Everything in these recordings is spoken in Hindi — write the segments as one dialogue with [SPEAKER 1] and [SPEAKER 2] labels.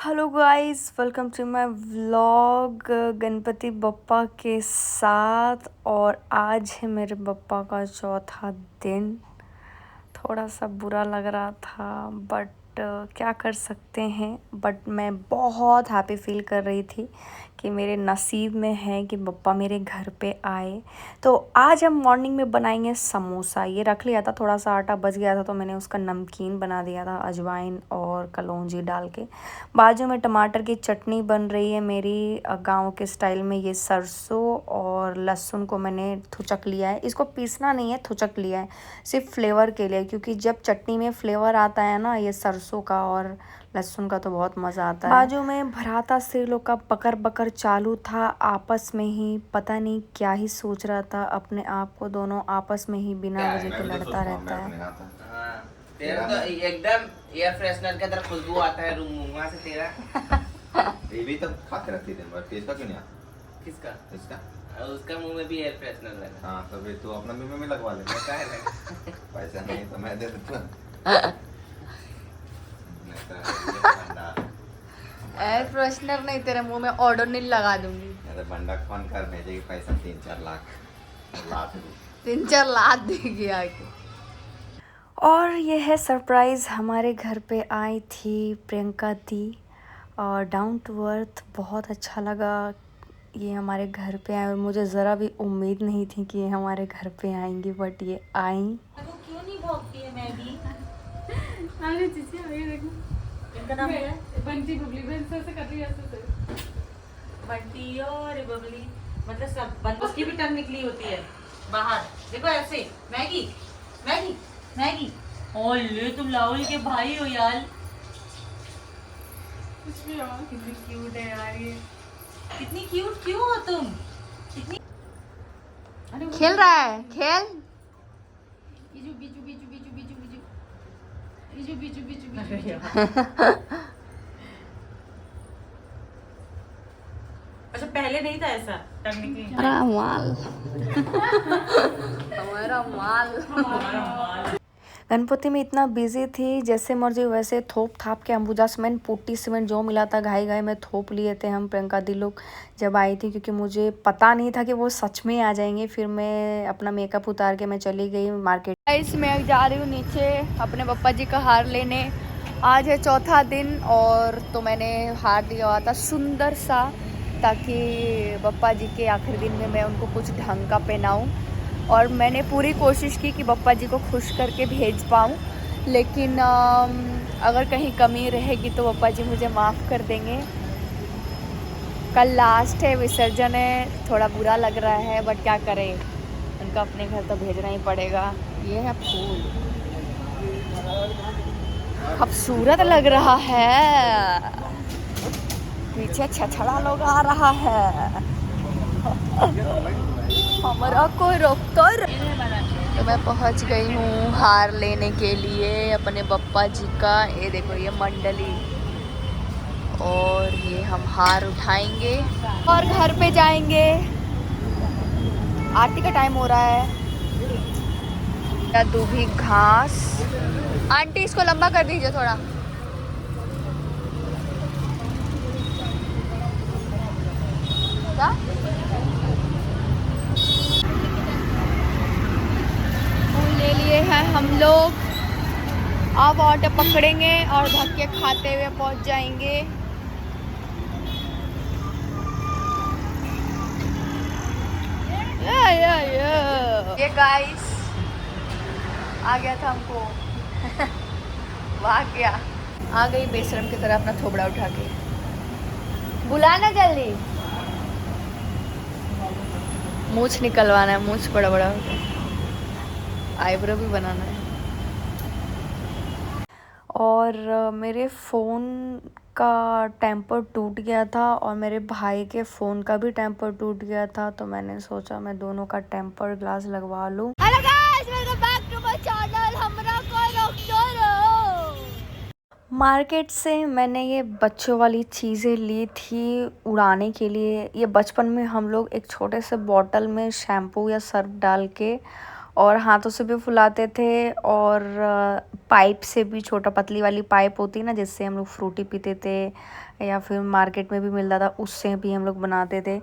[SPEAKER 1] Hello guys, welcome to my vlog Ganpati Bappa के साथ। और आज है मेरे बप्पा का चौथा दिन। थोड़ा सा बुरा लग रहा था बट क्या कर सकते हैं। बट मैं बहुत हैप्पी फील कर रही थी कि मेरे नसीब में है कि बप्पा मेरे घर पे आए। तो आज हम मॉर्निंग में बनाएंगे समोसा। ये रख लिया था, थोड़ा सा आटा बच गया था तो मैंने उसका नमकीन बना दिया था अजवाइन और कलौंजी डाल के। बाजू में टमाटर की चटनी बन रही है मेरी गांव के स्टाइल में। ये सरसों और लहसुन को मैंने थुचक लिया है। इसको पीसना नहीं है, थुचक लिया है सिर्फ फ्लेवर के लिए, क्योंकि जब चटनी में फ्लेवर आता है ना ये सरसों का और लहसुन का तो बहुत मज़ा आता है। बाजू में भराता सिर लोग का बकर बकर चालू था, आपस में ही पता नहीं क्या ही सोच रहा था अपने आप को। दोनों आपस में ही बिना वजह के लड़ता रहता है।
[SPEAKER 2] तेरा तो एकदम एयर फ्रेशनर के अंदर खुशबू आता है रूम वहां से तेरा।
[SPEAKER 3] ये भी तो खाते रहती है दिन भर, किसका क्यों नहीं आता?
[SPEAKER 2] किसका?
[SPEAKER 3] इसका।
[SPEAKER 2] और उसका मुंह में भी एयर फ्रेशनर लगा।
[SPEAKER 3] हाँ तो फिर तू अपना मुंह में लगवा ले।
[SPEAKER 2] मैं क्या है
[SPEAKER 3] पैसा नहीं तो मैं दे देता। नहीं तो
[SPEAKER 1] एयर फ्रेशनर नहीं, तेरे मुंह में ओडोनिल लगा दूंगी।
[SPEAKER 3] मैं तो बंडा फोन कर भेजेगी पैसा 3-4 लाख लाख
[SPEAKER 1] 3-4 लाख देगी आके। और ये है सरप्राइज़, हमारे घर पे आई थी प्रियंका दी और डाउन टू अर्थ। बहुत अच्छा लगा ये हमारे घर पे आए और मुझे ज़रा भी उम्मीद नहीं थी कि ये हमारे घर पे आएंगी, बट ये आई।
[SPEAKER 2] वो क्यों नहीं भौंकती है मैगी?
[SPEAKER 4] अरे चीची आगे देखो,
[SPEAKER 2] इनका नाम क्या है?
[SPEAKER 4] बंटी बबली बहन से कर रही है ऐसे से।
[SPEAKER 2] बंटी और बबली, मतलब सब उसकी भी टंग निकली होती है बाहर। देखो ऐसे मैगी मैगी मैगी। और ले तुम लाहुल के भाई हो यार।
[SPEAKER 4] कुछ भी और
[SPEAKER 2] कितनी क्यूट है यार ये। कितनी क्यूट क्यों हो तुम? कितनी अरे
[SPEAKER 1] खेल रहा है, खेल।
[SPEAKER 4] बिजू बिजू बिजू बिजू बिजू बिजू बिजू बिजू बिजू बिजू।
[SPEAKER 2] अच्छा पहले नहीं था ऐसा टंग निकली?
[SPEAKER 1] हमारा माल हमारा माल।
[SPEAKER 2] माल।
[SPEAKER 1] गणपति में इतना बिजी थी, जैसे मर्जी वैसे थोप थाप के अंबुजा सीमेंट पुट्टी सीमेंट जो मिला था घाई घाई में थोप लिए थे हम प्रियंका दी लोग जब आई थी, क्योंकि मुझे पता नहीं था कि वो सच में आ जाएंगे। फिर मैं अपना मेकअप उतार के मैं चली गई मार्केट। गाइस मैं जा रही हूँ नीचे अपने पप्पा जी का हार लेने। आज है चौथा दिन और तो मैंने हार लिया हुआ था सुंदर सा, ताकि पप्पा जी के आखिरी दिन में मैं उनको कुछ ढंग का पहनाऊँ। और मैंने पूरी कोशिश की कि पप्पा जी को खुश करके भेज पाऊँ, लेकिन अगर कहीं कमी रहेगी तो पप्पा जी मुझे माफ़ कर देंगे। कल लास्ट है, विसर्जन है, थोड़ा बुरा लग रहा है बट क्या करें, उनको अपने घर तो भेजना ही पड़ेगा। ये है फूल, खूबसूरत लग रहा है। पीछे छछड़ा लोग आ रहा है, हमारा को रोक कर। तो मैं पहुंच गई हूँ हार लेने के लिए अपने पप्पा जी का। ये देखो ये मंडली, और ये हम हार उठाएंगे और घर पे जाएंगे। आरती का टाइम हो रहा है। या दूभी घास। आंटी इसको लंबा कर दीजिए थोड़ा। क्या? फूल ले लिए हैं हम लोग, अब ऑटो पकड़ेंगे और धक्के खाते हुए पहुंच जाएंगे। ये गाइस आ गया था हमको वाह क्या आ गई बेशरम की तरह अपना थोबड़ा उठा के। बुलाना जल्दी, मूछ निकलवाना है, मूछ बड़ा बड़ा हो गया, आईब्रो भी बनाना है। और मेरे फ़ोन का टेम्पर टूट गया था और मेरे भाई के फ़ोन का भी टेम्पर टूट गया था, तो मैंने सोचा मैं दोनों का टेम्पर ग्लास लगवा लूँ। Hello guys, welcome back to my channel. हमरा को मार्केट से मैंने ये बच्चों वाली चीज़ें ली थी उड़ाने के लिए। ये बचपन में हम लोग एक छोटे से बॉटल में शैम्पू या सर्फ डाल के और हाथों से भी फुलाते थे और पाइप से भी, छोटा पतली वाली पाइप होती है ना जिससे हम लोग फ्रूटी पीते थे, या फिर मार्केट में भी मिलता था, उससे भी हम लोग बनाते थे।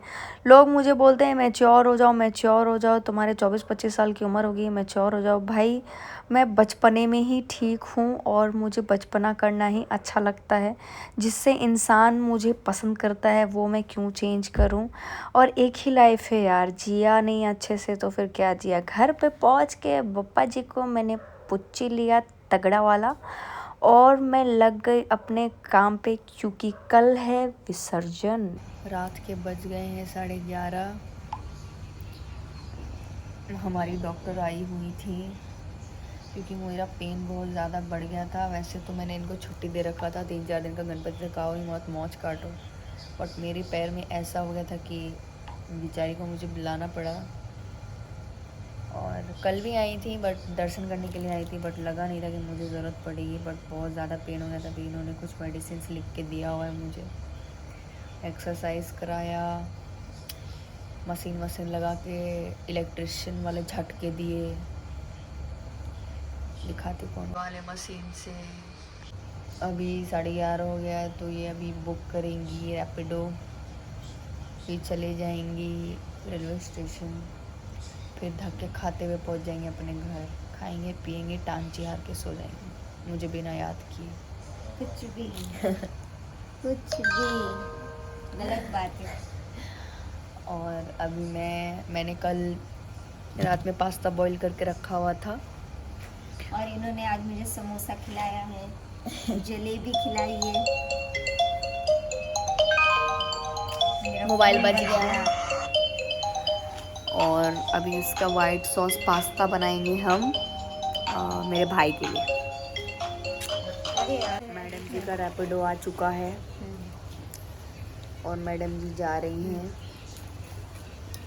[SPEAKER 1] लोग मुझे बोलते हैं मैच्योर हो जाओ, मैच्योर हो जाओ, तुम्हारे 24-25 साल की उम्र होगी, मैच्योर हो जाओ। भाई मैं बचपने में ही ठीक हूँ और मुझे बचपना करना ही अच्छा लगता है। जिससे इंसान मुझे पसंद करता है वो मैं क्यों चेंज करूँ। और एक ही लाइफ है यार, जिया नहीं अच्छे से तो फिर क्या जिया। घर पे पहुँच के पप्पा जी को मैंने पुच्ची लिया तगड़ा वाला और मैं लग गई अपने काम पे, क्योंकि कल है विसर्जन। रात के बज गए हैं 11:30। हमारी डॉक्टर आई हुई थी क्योंकि मेरा पेन बहुत ज़्यादा बढ़ गया था। वैसे तो मैंने इनको छुट्टी दे रखा था 3-4 दिन का, गणपति से कहा हुई मौत मौज काटो, बट मेरे पैर में ऐसा हो गया था कि बेचारी को मुझे बुलाना पड़ा। और कल भी आई थी बट दर्शन करने के लिए आई थी, बट लगा नहीं था कि मुझे ज़रूरत पड़ेगी, बट बहुत ज़्यादा पेन हो गया था। फिर इन्होंने कुछ मेडिसिन लिख के दिया हुआ है मुझे, एक्सरसाइज कराया, मशीन लगा के इलेक्ट्रिशियन वाले झटके दिए, दिखाती कौन वाले मशीन से। अभी 11:30 हो गया है तो ये अभी बुक करेंगी रैपिडो, फिर चले जाएंगी रेलवे स्टेशन, फिर धक्के खाते हुए पहुंच जाएंगे अपने घर, खाएंगे पिएंगे, टांची हार के सो जाएंगे मुझे बिना याद किए।
[SPEAKER 4] कुछ भी कुछ भी गलत बात है।
[SPEAKER 1] और अभी मैंने कल रात में पास्ता बॉईल करके रखा हुआ था
[SPEAKER 4] और इन्होंने आज मुझे समोसा खिलाया है, जलेबी खिलाई है, मेरा
[SPEAKER 1] मोबाइल
[SPEAKER 4] फोन
[SPEAKER 1] बज
[SPEAKER 4] बज
[SPEAKER 1] गया। और अभी इसका वाइट सॉस पास्ता बनाएंगे हम मेरे भाई के लिए।
[SPEAKER 4] अरे यार,
[SPEAKER 1] मैडम जी का रैपिडो आ चुका है और मैडम जी जा रही हैं।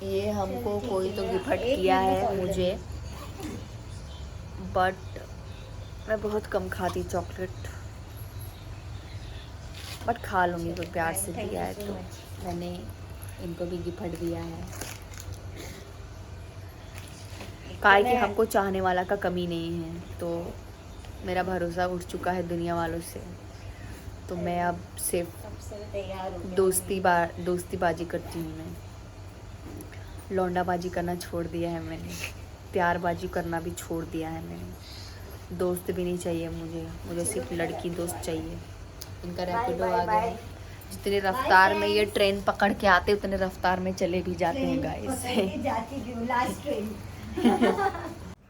[SPEAKER 1] ये हमको कोई तो गिफ्ट किया है मुझे, बट मैं बहुत कम खाती चॉकलेट, बट खा लूँगी, कोई प्यार से दिया है तो मैंने इनको भी गिफ्ट दिया है। काहे कि हमको चाहने वाला का कमी नहीं है, तो मेरा भरोसा उठ चुका है दुनिया वालों से, तो मैं अब सिर्फ
[SPEAKER 4] तैयार हो
[SPEAKER 1] दोस्तीबाजी करती हूँ। मैं लौंडाबाजी करना छोड़ दिया है मैंने, प्यारबाजी करना भी छोड़ दिया है मैंने। दोस्त भी नहीं चाहिए मुझे सिर्फ लड़की दोस्त चाहिए। इनका रैपिडो आ गया है। जितने रफ्तार में ये ट्रेन पकड़ के आते उतने रफ्तार में चले भी जाते हैं गाइस।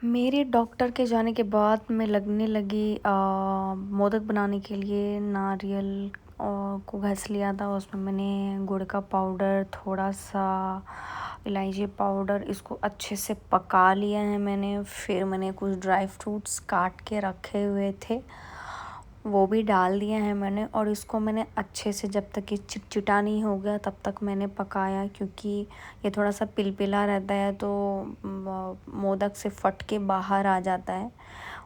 [SPEAKER 1] मेरे डॉक्टर के जाने के बाद मैं लगने लगी मोदक बनाने के लिए नारियल को घस लिया था। उसमें मैंने गुड़ का पाउडर, थोड़ा सा इलायची पाउडर, इसको अच्छे से पका लिया है मैंने। फिर मैंने कुछ ड्राई फ्रूट्स काट के रखे हुए थे वो भी डाल दिया है मैंने, और इसको मैंने अच्छे से जब तक ये चिटचिटा नहीं हो गया तब तक मैंने पकाया, क्योंकि ये थोड़ा सा पिलपिला रहता है तो मोदक से फट के बाहर आ जाता है।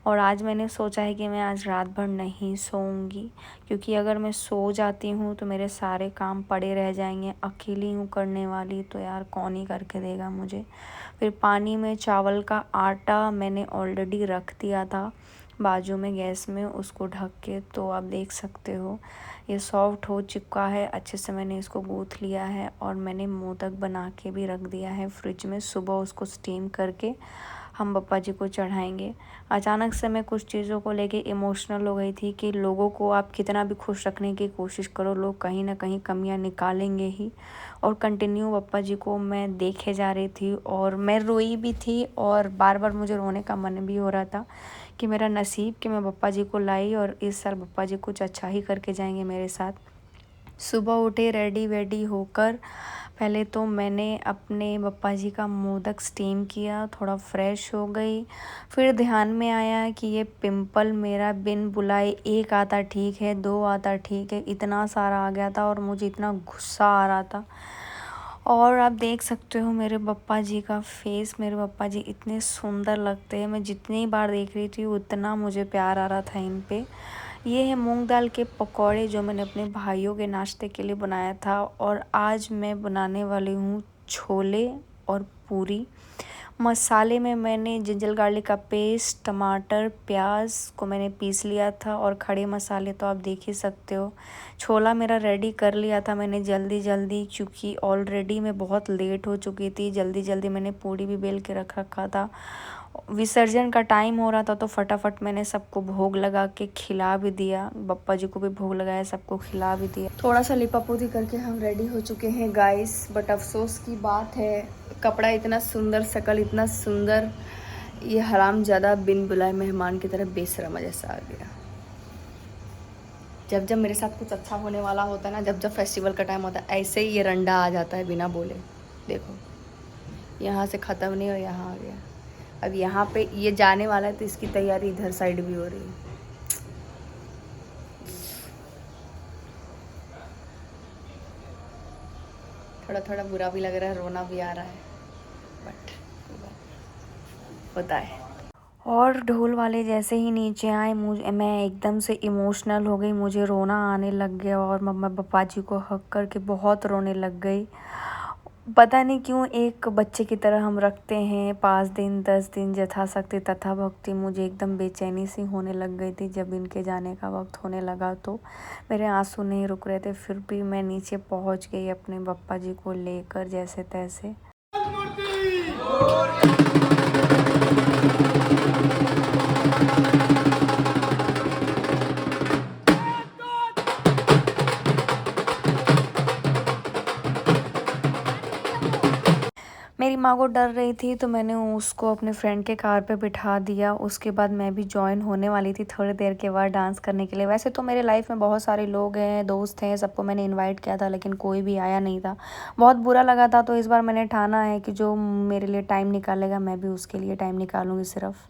[SPEAKER 1] और आज मैंने सोचा है कि मैं आज रात भर नहीं सोऊंगी, क्योंकि अगर मैं सो जाती हूँ तो मेरे सारे काम पड़े रह जाएंगे। अकेली हूँ करने वाली तो यार कौन ही करके देगा मुझे। फिर पानी में चावल का आटा मैंने ऑलरेडी रख दिया था बाजू में गैस में, उसको ढक के, तो आप देख सकते हो ये सॉफ्ट हो चुका है अच्छे से। मैंने इसको गूँथ लिया है और मैंने मोदक बना के भी रख दिया है फ्रिज में। सुबह उसको स्टीम करके हम पप्पा जी को चढ़ाएंगे। अचानक से मैं कुछ चीज़ों को लेके इमोशनल हो गई थी कि लोगों को आप कितना भी खुश रखने की कोशिश करो, लोग कहीं ना कहीं कमियां निकालेंगे ही। और कंटिन्यू पप्पा जी को मैं देखे जा रही थी और मैं रोई भी थी, और बार बार मुझे रोने का मन भी हो रहा था कि मेरा नसीब कि मैं पप्पा जी को लाई और इस साल पप्पा जी कुछ अच्छा ही करके जाएंगे मेरे साथ। सुबह उठे रेडी वेडी होकर पहले तो मैंने अपने पप्पा जी का मोदक स्टीम किया, थोड़ा फ्रेश हो गई। फिर ध्यान में आया कि ये पिंपल मेरा बिन बुलाए एक आता ठीक है, 2 आता ठीक है, इतना सारा आ गया था और मुझे इतना गुस्सा आ रहा था। और आप देख सकते हो मेरे पप्पा जी का फेस, मेरे पप्पा जी इतने सुंदर लगते हैं। मैं जितनी बार देख रही थी उतना मुझे प्यार आ रहा था इन पे। ये है मूंग दाल के पकौड़े जो मैंने अपने भाइयों के नाश्ते के लिए बनाया था। और आज मैं बनाने वाली हूँ छोले और पूरी। मसाले में मैंने जिंजर गार्लिक का पेस्ट, टमाटर, प्याज को मैंने पीस लिया था और खड़े मसाले तो आप देख ही सकते हो। छोला मेरा रेडी कर लिया था मैंने जल्दी जल्दी, क्योंकि ऑलरेडी मैं बहुत लेट हो चुकी थी। जल्दी जल्दी मैंने पूड़ी भी बेल के रख रखा था, विसर्जन का टाइम हो रहा था तो फटाफट मैंने सबको भोग लगा के खिला भी दिया। बप्पा जी को भी भोग लगाया, सबको खिला भी दिया। थोड़ा सा लिपापोती करके हम रेडी हो चुके हैं गाइस, बट अफसोस की बात है कपड़ा इतना सुंदर, शकल इतना सुंदर, ये हरामजादा बिन बुलाए मेहमान की तरह बेशर्म जैसा आ गया। जब जब मेरे साथ कुछ अच्छा होने वाला होता है ना, जब जब फेस्टिवल का टाइम होता है, ऐसे ही ये रंडा आ जाता है बिना बोले। देखो यहाँ से ख़त्म नहीं हो, यहाँ आ गया। अब यहाँ पे ये जाने वाला है तो इसकी तैयारी इधर साइड भी हो रही है। थोड़ा थोड़ा बुरा भी लग रहा है, रोना भी आ रहा है, बट होता है। और ढोल वाले जैसे ही नीचे आए मैं एकदम से इमोशनल हो गई, मुझे रोना आने लग गया और मम्मा पापा जी को हक करके बहुत रोने लग गई। पता नहीं क्यों एक बच्चे की तरह हम रखते हैं 5 दिन 10 दिन, यथाशक्ति तथा भक्ति। मुझे एकदम बेचैनी सी होने लग गई थी जब इनके जाने का वक्त होने लगा, तो मेरे आंसू नहीं रुक रहे थे। फिर भी मैं नीचे पहुंच गई अपने बप्पा जी को लेकर जैसे तैसे। मेरी माँ को डर रही थी तो मैंने उसको अपने फ्रेंड के कार पे बिठा दिया। उसके बाद मैं भी जॉइन होने वाली थी थोड़ी देर के बाद डांस करने के लिए। वैसे तो मेरे लाइफ में बहुत सारे लोग हैं, दोस्त हैं, सबको मैंने इनवाइट किया था, लेकिन कोई भी आया नहीं था। बहुत बुरा लगा था, तो इस बार मैंने ठाना है कि जो मेरे लिए टाइम निकालेगा मैं भी उसके लिए टाइम निकालूँगी सिर्फ।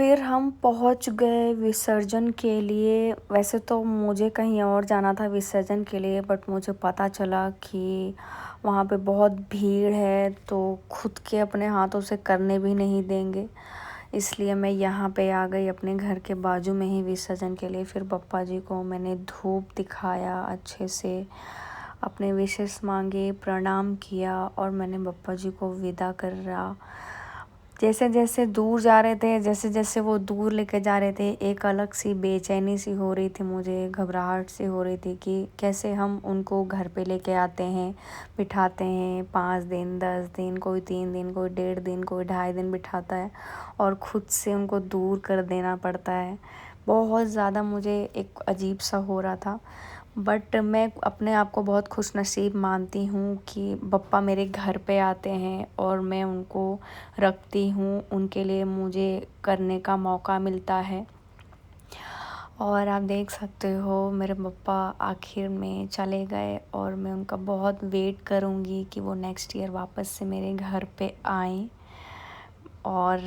[SPEAKER 1] फिर हम पहुंच गए विसर्जन के लिए। वैसे तो मुझे कहीं और जाना था विसर्जन के लिए, बट मुझे पता चला कि वहाँ पे बहुत भीड़ है, तो खुद के अपने हाथों से करने भी नहीं देंगे, इसलिए मैं यहाँ पे आ गई अपने घर के बाजू में ही विसर्जन के लिए। फिर पप्पा जी को मैंने धूप दिखाया अच्छे से, अपने विशेष मांगे, प्रणाम किया और मैंने पप्पा जी को विदा करा। जैसे जैसे दूर जा रहे थे, जैसे जैसे वो दूर लेके जा रहे थे, एक अलग सी बेचैनी सी हो रही थी, मुझे घबराहट सी हो रही थी कि कैसे हम उनको घर पे लेके आते हैं, बिठाते हैं 5 दिन 10 दिन, कोई 3 दिन, कोई 1.5 दिन, कोई 2.5 दिन बिठाता है और ख़ुद से उनको दूर कर देना पड़ता है। बहुत ज़्यादा मुझे एक अजीब सा हो रहा था, बट मैं अपने आप को बहुत खुशनसीब मानती हूँ कि पप्पा मेरे घर पे आते हैं और मैं उनको रखती हूँ, उनके लिए मुझे करने का मौका मिलता है। और आप देख सकते हो मेरे पप्पा आखिर में चले गए और मैं उनका बहुत वेट करूँगी कि वो नेक्स्ट ईयर वापस से मेरे घर पे आएँ। और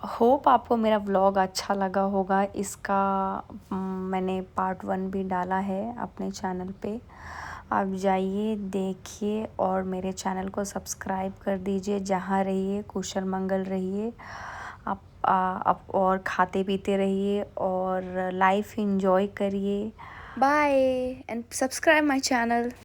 [SPEAKER 1] होप आपको मेरा व्लॉग अच्छा लगा होगा। इसका मैंने पार्ट 1 भी डाला है अपने चैनल पे, आप जाइए देखिए और मेरे चैनल को सब्सक्राइब कर दीजिए। जहाँ रहिए कुशल मंगल रहिए, आप और खाते पीते रहिए और लाइफ एंजॉय करिए। Bye and subscribe my channel.